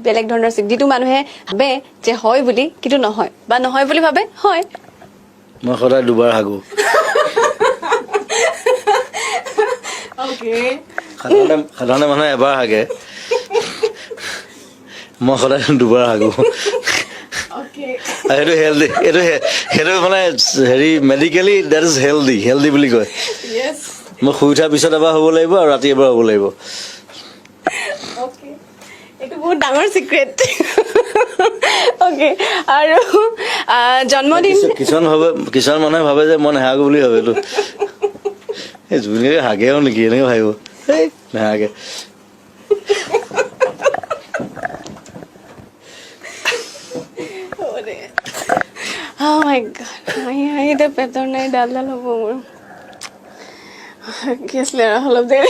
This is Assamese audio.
বেলেগ ধৰণৰ যিটো মানুহে ভাবে যে হয় বুলি কিন্তু নহয় বা নহয় বুলি ভাবে হয় মই সদায় দুবাৰ হাগো ওকে সাধাৰণতে মানুহে এবাৰ হাগে মই সদায় দুবাৰ হাগো ওকে সেইটো হেল্ডি সেইটো মানে হেৰি মেডিকেলি ডেট ইজ হেল্ডি বুলি কয় ইয়েছ মই শুই উঠাৰ পিছত এবাৰ হ'ব লাগিব আৰু ৰাতি এবাৰ হ'ব লাগিব ওকে এইটো বহুত ডাঙৰ চিক্ৰেট ওকে আৰু জন্মদিন কিছুমান মানুহে ভাবে যে মই নেহাগো বুলি ভাবে এইটো এই জুবিনে হাগেও নেকি এনেকে ভাবিব এই নেহাগে Oh my god. Ay, de petor na idadala mo mo. Kiss le, halap din.